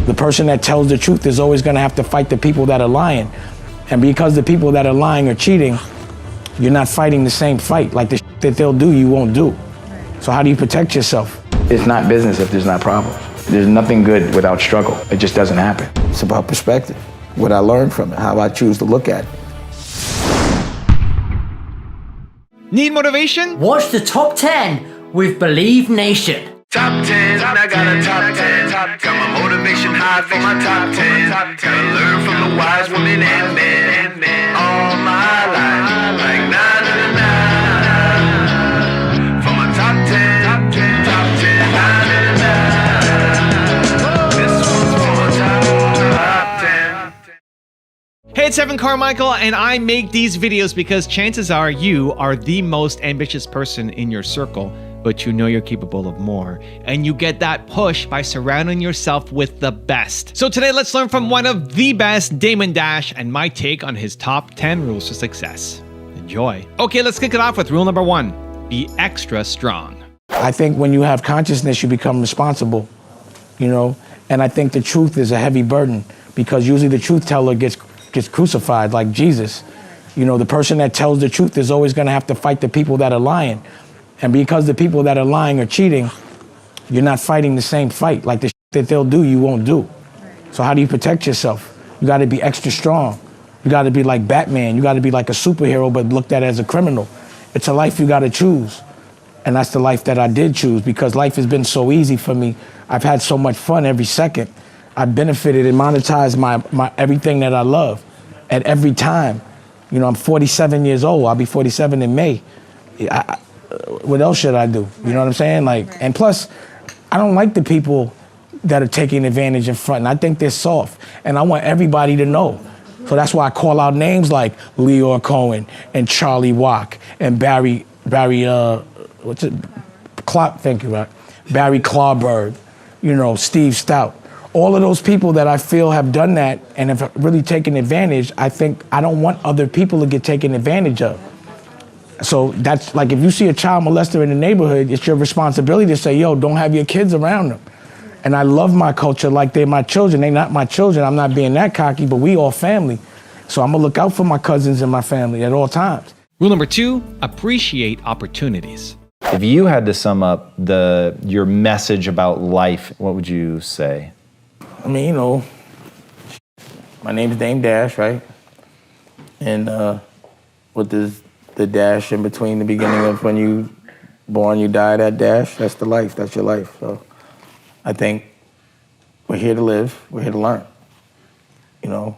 The person that tells the truth is always gonna have to fight the people that are lying. And because the people that are lying are cheating, you're not fighting the same fight. Like the shit that they'll do, you won't do. So how do you protect yourself? It's not business if there's not problems. There's nothing good without struggle. It just doesn't happen. It's about perspective, what I learned from it, how I choose to look at it. Need motivation? Watch the top 10 with Believe Nation. Top 10, I got a top 10. Got my motivation high for my top 10. Gotta learn from the wise women and men. All my life, like nah, nah, nah, nah. For my top 10, top 10, nah, nah, nah, nah. This one's for my top 10. Hey, it's Evan Carmichael, and I make these videos because chances are you are the most ambitious person in your circle, but you know you're capable of more. And you get that push by surrounding yourself with the best. So today, let's learn from one of the best, Damon Dash, and my take on his top 10 rules to success. Enjoy. Okay, let's kick it off with rule number 1. Be extra strong. I think when you have consciousness, you become responsible, you know? And I think the truth is a heavy burden because usually the truth teller gets crucified like Jesus. You know, the person that tells the truth is always gonna have to fight the people that are lying. And because the people that are lying are cheating, you're not fighting the same fight. Like the shit that they'll do, you won't do. So how do you protect yourself? You gotta be extra strong. You gotta be like Batman. You gotta be like a superhero, but looked at as a criminal. It's a life you gotta choose. And that's the life that I did choose because life has been so easy for me. I've had so much fun every second. I've benefited and monetized my everything that I love at every time. You know, I'm 47 years old. I'll be 47 in May. What else should I do? You know what I'm saying? Like, and plus, I don't like the people that are taking advantage in front. And I think they're soft. And I want everybody to know. So that's why I call out names like Leor Cohen and Charlie Wack and Barry, what's it? Thank you, right? Barry Clawberg, you know, Steve Stout. All of those people that I feel have done that and have really taken advantage, I think I don't want other people to get taken advantage of. So that's like, if you see a child molester in the neighborhood, it's your responsibility to say, yo, don't have your kids around them. And I love my culture like they're my children. They're not my children. I'm not being that cocky, but we all family. So I'm gonna look out for my cousins and my family at all times. Rule number 2, appreciate opportunities. If you had to sum up your message about life, what would you say? I mean, you know, my name's Dame Dash, right? And with the dash in between the beginning of when you born, you die, that dash, that's the life, that's your life. So I think we're here to live, we're here to learn. You know,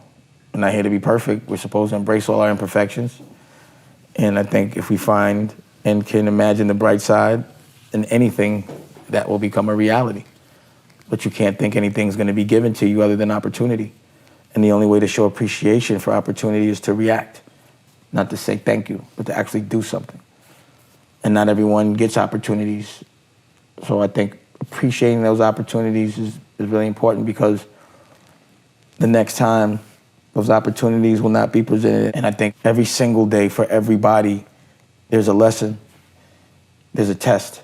we're not here to be perfect, we're supposed to embrace all our imperfections. And I think if we find and can imagine the bright side in anything, that will become a reality. But you can't think anything's gonna be given to you other than opportunity. And the only way to show appreciation for opportunity is to react. Not to say thank you, but to actually do something. And not everyone gets opportunities. So I think appreciating those opportunities is really important because the next time those opportunities will not be presented. And I think every single day for everybody, there's a lesson, there's a test.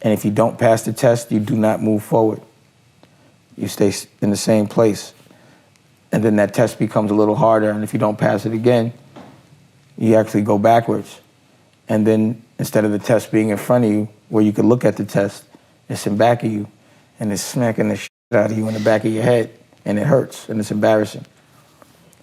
And if you don't pass the test, you do not move forward. You stay in the same place. And then that test becomes a little harder. And if you don't pass it again, you actually go backwards. And then instead of the test being in front of you, where you could look at the test, it's in back of you, and it's smacking the shit out of you in the back of your head, and it hurts, and it's embarrassing.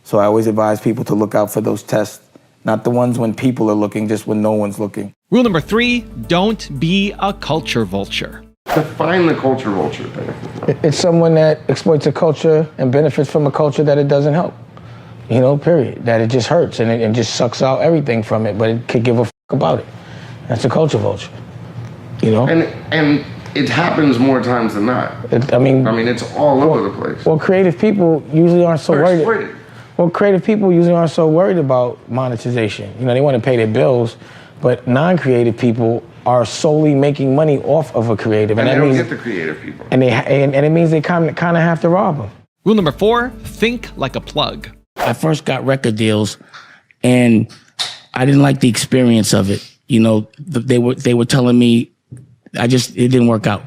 So I always advise people to look out for those tests, not the ones when people are looking, just when no one's looking. Rule number 3, don't be a culture vulture. Define the culture vulture thing. It's someone that exploits a culture and benefits from a culture that it doesn't help. You know, period. That it just hurts and it just sucks out everything from it, but it could give a fuck about it. That's a culture vulture, you know? And it happens more times than not. I mean, it's all over the place. Well, creative people usually aren't so worried. Well, creative people usually aren't so worried about monetization. You know, they want to pay their bills, but non-creative people are solely making money off of a creative. And they don't get the creative people. And it means they kind of have to rob them. Rule number 4, think like a plug. I first got record deals, and I didn't like the experience of it. You know, they were telling me it didn't work out.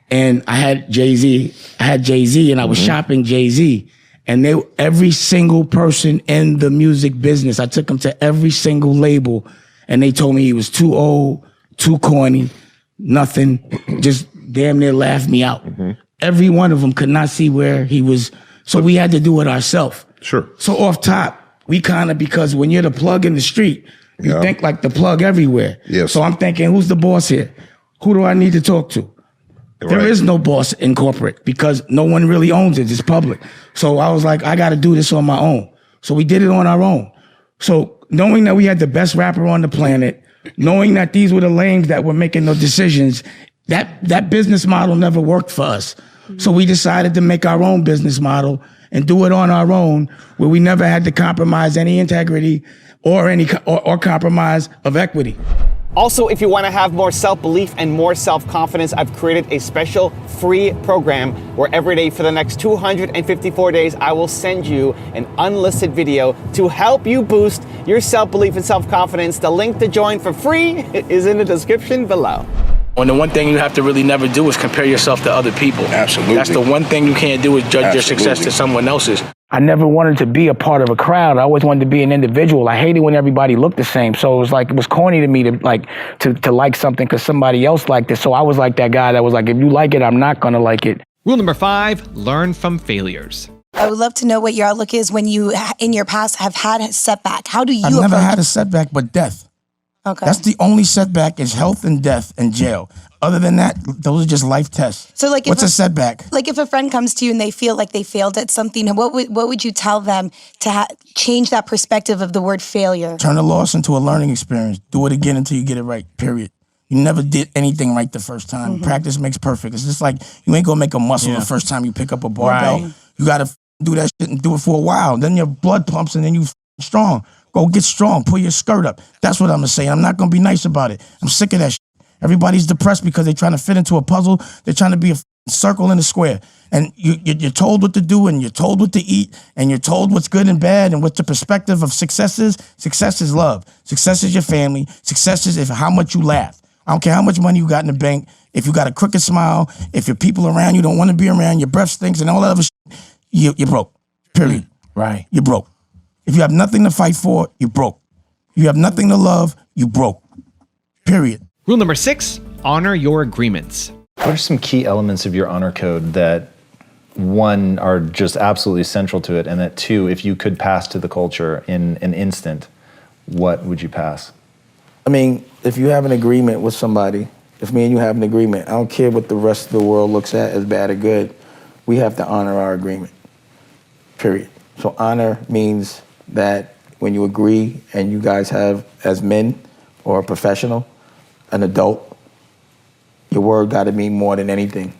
and I had Jay-Z, and I was shopping Jay-Z. And every single person in the music business, I took him to every single label, and they told me he was too old, too corny, nothing, just damn near laughed me out. Every one of them could not see where he was, so we had to do it ourselves. Sure. So off top, we kind of, because when you're the plug in the street, you think like the plug everywhere. Yes. So I'm thinking, who's the boss here? Who do I need to talk to? There is no boss in corporate because no one really owns it. It's public. So I was like, I got to do this on my own. So we did it on our own. So knowing that we had the best rapper on the planet, knowing that these were the lanes that were making the decisions, that business model never worked for us. So we decided to make our own business model and do it on our own, where we never had to compromise any integrity or compromise of equity. Also, if you want to have more self-belief and more self-confidence, I've created a special free program where every day for the next 254 days, I will send you an unlisted video to help you boost your self-belief and self-confidence. The link to join for free is in the description below. And the one thing you have to really never do is compare yourself to other people. Absolutely. That's the one thing you can't do is judge your success Absolutely. to someone else's. I never wanted to be a part of a crowd. I always wanted to be an individual. I hated when everybody looked the same. So it was like, it was corny to me to like something because somebody else liked it. So I was like that guy that was like, if you like it, I'm not gonna like it. Rule number 5, learn from failures. I would love to know what your outlook is when you, in your past, have had a setback. How do you I've never approach had a setback but death. Okay. That's the only setback is health and death and jail. Other than that, those are just life tests. So like, what's a setback? Like if a friend comes to you and they feel like they failed at something, what would you tell them to change that perspective of the word failure? Turn a loss into a learning experience. Do it again until you get it right, period. You never did anything right the first time. Practice makes perfect. It's just like you ain't gonna make a muscle the first time you pick up a barbell. Right. You gotta do that shit and do it for a while. Then your blood pumps and then you strong. Go get strong. Pull your skirt up. That's what I'm gonna say. I'm not gonna be nice about it. I'm sick of that shit. Everybody's depressed because they're trying to fit into a puzzle. They're trying to be a circle in a square. And you're told what to do and you're told what to eat and you're told what's good and bad and what the perspective of success is. Success is love. Success is your family. Success is how much you laugh. I don't care how much money you got in the bank. If you got a crooked smile, if your people around you don't want to be around, your breath stinks and all that other shit, you're broke. Period. Right. You're broke. If you have nothing to fight for, you're broke. If you have nothing to love, you broke. Period. Rule number 6, honor your agreements. What are some key elements of your honor code that, one, are just absolutely central to it, and that, two, if you could pass to the culture in an instant, what would you pass? I mean, if you have an agreement with somebody, if me and you have an agreement, I don't care what the rest of the world looks at as bad or good, we have to honor our agreement, period. So honor means that when you agree and you guys have, as men or a professional, an adult, your word got to mean more than anything.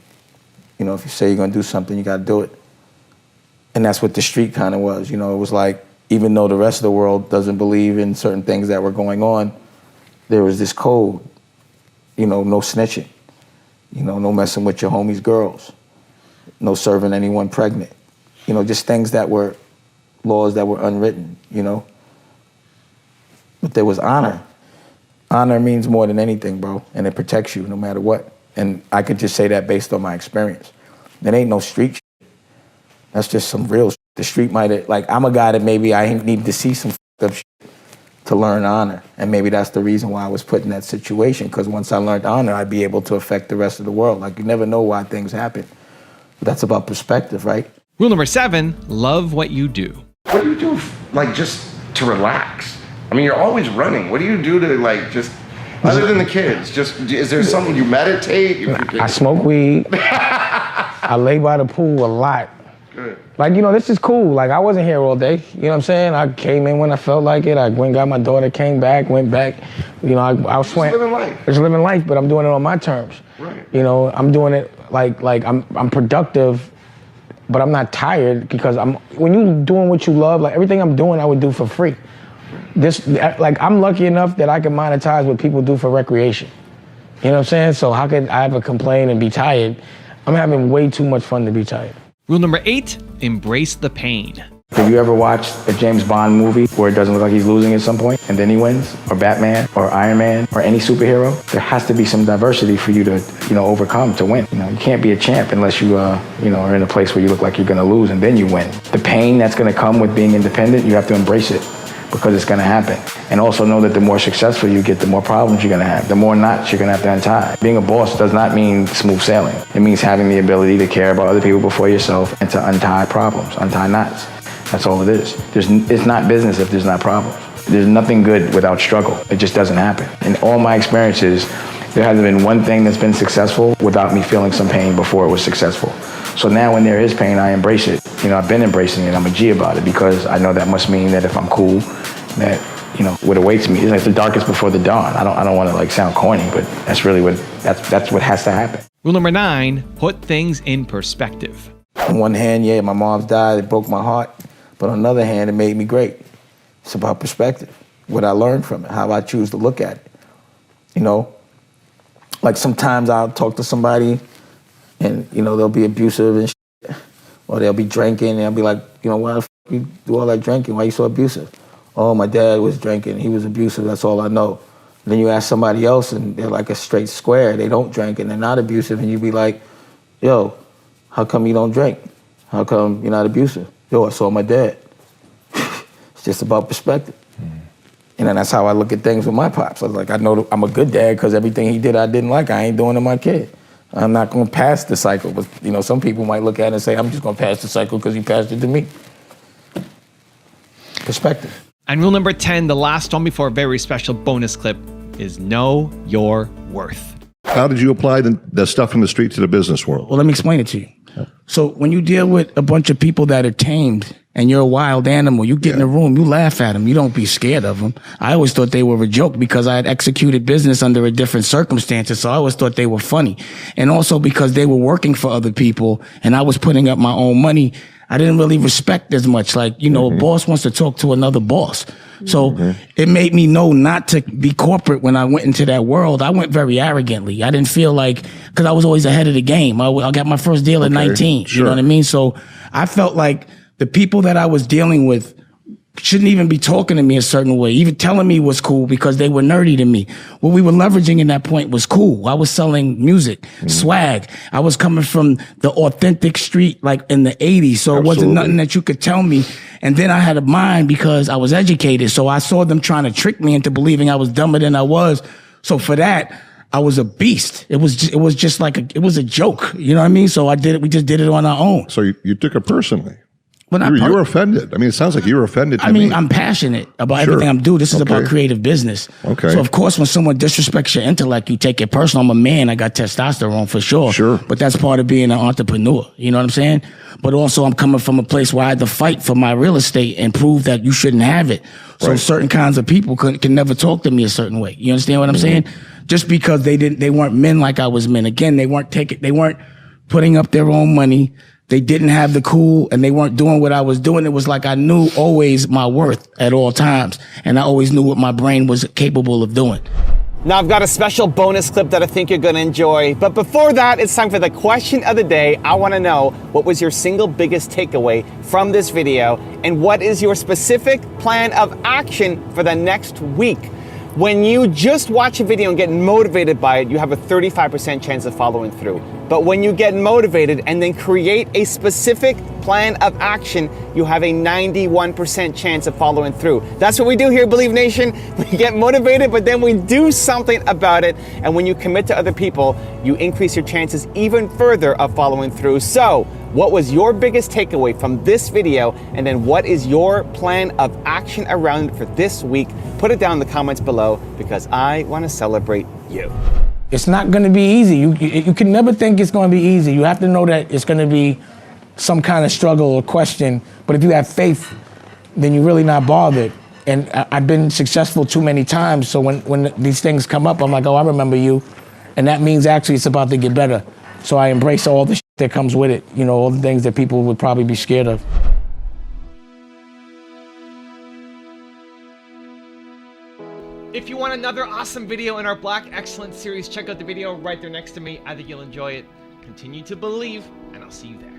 You know, if you say you're going to do something, you got to do it. And that's what the street kind of was. You know, it was like, even though the rest of the world doesn't believe in certain things that were going on, there was this code, you know, no snitching, you know, no messing with your homies' girls, no serving anyone pregnant, you know, just things that were laws that were unwritten, you know. But there was honor. Honor means more than anything, bro, and it protects you no matter what. And I could just say that based on my experience. There ain't no street shit. That's just some real shit. The street might have, like, I'm a guy that maybe I need to see some up shit to learn honor. And maybe that's the reason why I was put in that situation, because once I learned honor, I'd be able to affect the rest of the world. Like, you never know why things happen. But that's about perspective, right? Rule number 7, love what you do. What do you do, like, just to relax? I mean, you're always running. What do you do to, like, just, other than the kids, just, is there something, you meditate? I smoke weed. I lay by the pool a lot. Good. Like, you know, this is cool. Like, I wasn't here all day. You know what I'm saying? I came in when I felt like it. I went and got my daughter, came back, went back. You know, I was Just living life. Just living life, but I'm doing it on my terms. Right. You know, I'm doing it like I'm productive, but I'm not tired because when you doing what you love, like everything I'm doing, I would do for free. Like, I'm lucky enough that I can monetize what people do for recreation. You know what I'm saying? So how could I ever complain and be tired? I'm having way too much fun to be tired. Rule number 8, embrace the pain. Have you ever watched a James Bond movie where it doesn't look like he's losing at some point and then he wins? Or Batman or Iron Man or any superhero? There has to be some diversity for you to, overcome to win. You can't be a champ unless you, are in a place where you look like you're gonna lose and then you win. The pain that's gonna come with being independent, you have to embrace it because it's gonna happen. And also know that the more successful you get, the more problems you're gonna have, the more knots you're gonna have to untie. Being a boss does not mean smooth sailing. It means having the ability to care about other people before yourself and to untie problems, untie knots. That's all it is. It's not business if there's not problems. There's nothing good without struggle. It just doesn't happen. In all my experiences, there hasn't been one thing that's been successful without me feeling some pain before it was successful. So now when there is pain, I embrace it. I've been embracing it. I'm a G about it because I know that must mean that if I'm cool, that, what awaits me is like the darkest before the dawn. I don't want to sound corny, but that's really that's what has to happen. Rule number 9, put things in perspective. On one hand, yeah, my mom's died. It broke my heart. But on the other hand, it made me great. It's about perspective, what I learned from it, how I choose to look at it. Like sometimes I'll talk to somebody and, they'll be abusive and shit, or they'll be drinking and I'll be like, why the f you do all that drinking? Why are you so abusive? Oh, my dad was drinking. He was abusive. That's all I know. And then you ask somebody else and they're like a straight square. They don't drink and they're not abusive. And you be like, yo, how come you don't drink? How come you're not abusive? Yo, I saw my dad. It's just about perspective. And then that's how I look at things with my pops. I was like, I know I'm a good dad because everything he did I didn't like. I ain't doing to my kid. I'm not going to pass the cycle. But, some people might look at it and say, I'm just going to pass the cycle because he passed it to me. Perspective. And rule number 10, the last one before a very special bonus clip, is know your worth. How did you apply the stuff in the street to the business world? Well, let me explain it to you. So when you deal with a bunch of people that are tamed and you're a wild animal, you get in a room, you laugh at them. You don't be scared of them. I always thought they were a joke because I had executed business under a different circumstances. So I always thought they were funny. And also because they were working for other people and I was putting up my own money, I didn't really respect as much. Like, a boss wants to talk to another boss. So it made me know not to be corporate when I went into that world. I went very arrogantly. I didn't feel like, because I was always ahead of the game. I got my first deal at 19. Sure. You know what I mean? So I felt like the people that I was dealing with shouldn't even be talking to me a certain way, even telling me was cool because they were nerdy to me. What we were leveraging in that point was cool. I was selling music, swag. I was coming from the authentic street like in the 80s. So it wasn't nothing that you could tell me. And then I had a mind because I was educated. So I saw them trying to trick me into believing I was dumber than I was. So for that, I was a beast. It was just like it was a joke. You know what I mean? So we just did it on our own. So you took it personally. But you were offended. I mean, it sounds like you were offended to me. I'm passionate about everything I'm doing. This is about creative business. Okay. So, of course, when someone disrespects your intellect, you take it personal. I'm a man. I got testosterone for sure. Sure. But that's part of being an entrepreneur. You know what I'm saying? But also, I'm coming from a place where I had to fight for my real estate and prove that you shouldn't have it. So certain kinds of people can never talk to me a certain way. You understand what I'm saying? Just because they weren't men like I was men. Again, they weren't putting up their own money. They didn't have the cool and they weren't doing what I was doing. It was like I knew always my worth at all times. And I always knew what my brain was capable of doing. Now I've got a special bonus clip that I think you're gonna enjoy. But before that, it's time for the question of the day. I wanna know, what was your single biggest takeaway from this video? And what is your specific plan of action for the next week? When you just watch a video and get motivated by it, you have a 35% chance of following through. But when you get motivated and then create a specific plan of action, you have a 91% chance of following through. That's what we do here, Believe Nation. We get motivated, but then we do something about it. And when you commit to other people, you increase your chances even further of following through. So, what was your biggest takeaway from this video? And then what is your plan of action around it for this week? Put it down in the comments below because I want to celebrate you. It's not going to be easy. You can never think it's going to be easy. You have to know that it's going to be some kind of struggle or question. But if you have faith, then you're really not bothered. And I've been successful too many times. So when these things come up, I'm like, oh, I remember you. And that means actually it's about to get better. So I embrace all the shit that comes with it. You know, all the things that people would probably be scared of. If you want another awesome video in our Black Excellence series, check out the video right there next to me. I think you'll enjoy it. Continue to believe, and I'll see you there.